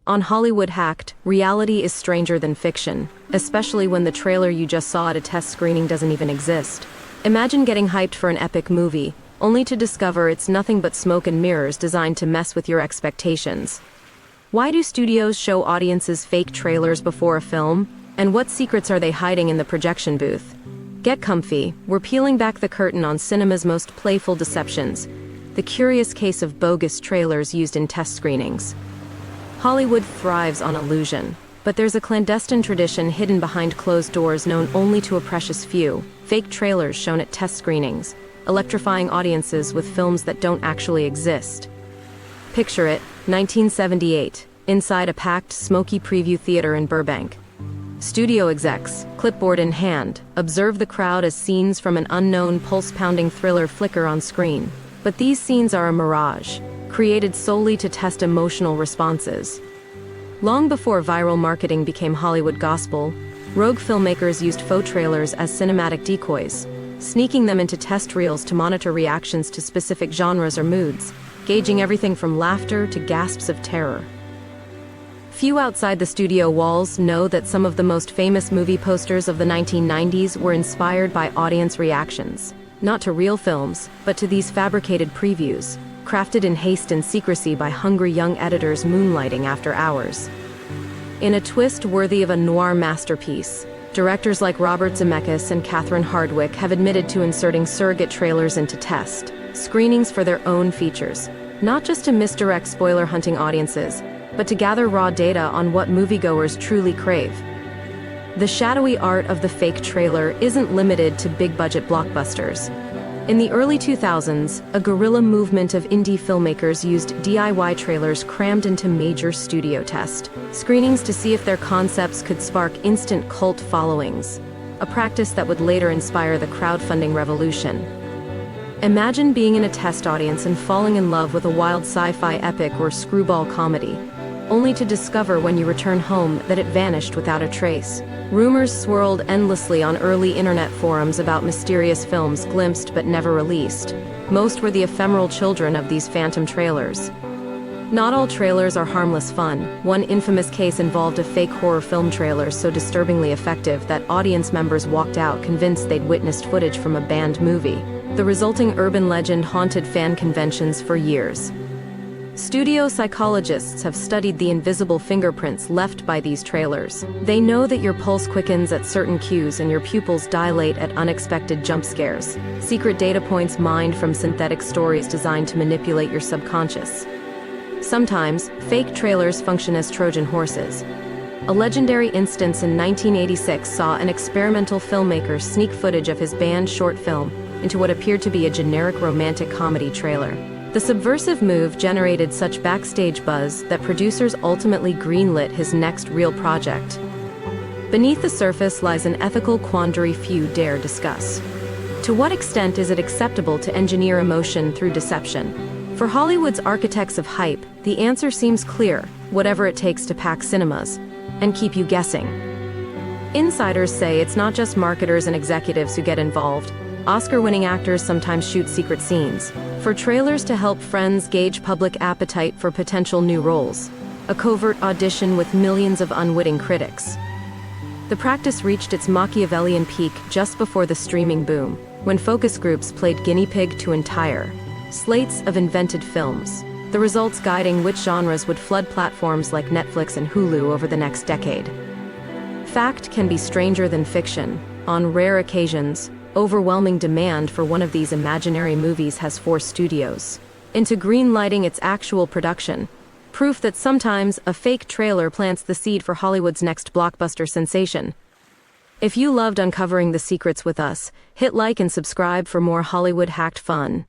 On Hollywood Hacked, reality is stranger than fiction, especially when the trailer you just saw at a test screening doesn't even exist. Imagine getting hyped for an epic movie, only to discover it's nothing but smoke and mirrors designed to mess with your expectations. Why do studios show audiences fake trailers before a film? And what secrets are they hiding in the projection booth? Get comfy, we're peeling back the curtain on cinema's most playful deceptions, the curious case of bogus trailers used in test screenings. Hollywood thrives on illusion, but there's a clandestine tradition hidden behind closed doors known only to a precious few: fake trailers shown at test screenings, electrifying audiences with films that don't actually exist. Picture it, 1978, inside a packed, smoky preview theater in Burbank. Studio execs, clipboard in hand, observe the crowd as scenes from an unknown, pulse-pounding thriller flicker on screen. But these scenes are a mirage, created solely to test emotional responses. Long before viral marketing became Hollywood gospel, rogue filmmakers used faux trailers as cinematic decoys, sneaking them into test reels to monitor reactions to specific genres or moods, gauging everything from laughter to gasps of terror. Few outside the studio walls know that some of the most famous movie posters of the 1990s were inspired by audience reactions, not to real films, but to these fabricated previews, crafted in haste and secrecy by hungry young editors moonlighting after hours. In a twist worthy of a noir masterpiece, directors like Robert Zemeckis and Catherine Hardwicke have admitted to inserting surrogate trailers into test screenings for their own features, not just to misdirect spoiler-hunting audiences, but to gather raw data on what moviegoers truly crave. The shadowy art of the fake trailer isn't limited to big-budget blockbusters. In the early 2000s, a guerrilla movement of indie filmmakers used DIY trailers crammed into major studio test screenings to see if their concepts could spark instant cult followings, a practice that would later inspire the crowdfunding revolution. Imagine being in a test audience and falling in love with a wild sci-fi epic or screwball comedy, only to discover when you return home that it vanished without a trace. Rumors swirled endlessly on early internet forums about mysterious films glimpsed but never released. Most were the ephemeral children of these phantom trailers. Not all trailers are harmless fun. One infamous case involved a fake horror film trailer so disturbingly effective that audience members walked out convinced they'd witnessed footage from a banned movie. The resulting urban legend haunted fan conventions for years. Studio psychologists have studied the invisible fingerprints left by these trailers. They know that your pulse quickens at certain cues and your pupils dilate at unexpected jump scares, secret data points mined from synthetic stories designed to manipulate your subconscious. Sometimes, fake trailers function as Trojan horses. A legendary instance in 1986 saw an experimental filmmaker sneak footage of his banned short film into what appeared to be a generic romantic comedy trailer. The subversive move generated such backstage buzz that producers ultimately greenlit his next real project. Beneath the surface lies an ethical quandary few dare discuss. To what extent is it acceptable to engineer emotion through deception? For Hollywood's architects of hype, the answer seems clear: whatever it takes to pack cinemas and keep you guessing. Insiders say it's not just marketers and executives who get involved. Oscar-winning actors sometimes shoot secret scenes for trailers to help friends gauge public appetite for potential new roles, a covert audition with millions of unwitting critics. The practice reached its Machiavellian peak just before the streaming boom, when focus groups played guinea pig to entire slates of invented films, the results guiding which genres would flood platforms like Netflix and Hulu over the next decade. Fact can be stranger than fiction. On rare occasions, overwhelming demand for one of these imaginary movies has forced studios into green-lighting its actual production, proof that sometimes a fake trailer plants the seed for Hollywood's next blockbuster sensation. If you loved uncovering the secrets with us, hit like and subscribe for more Hollywood hacked fun.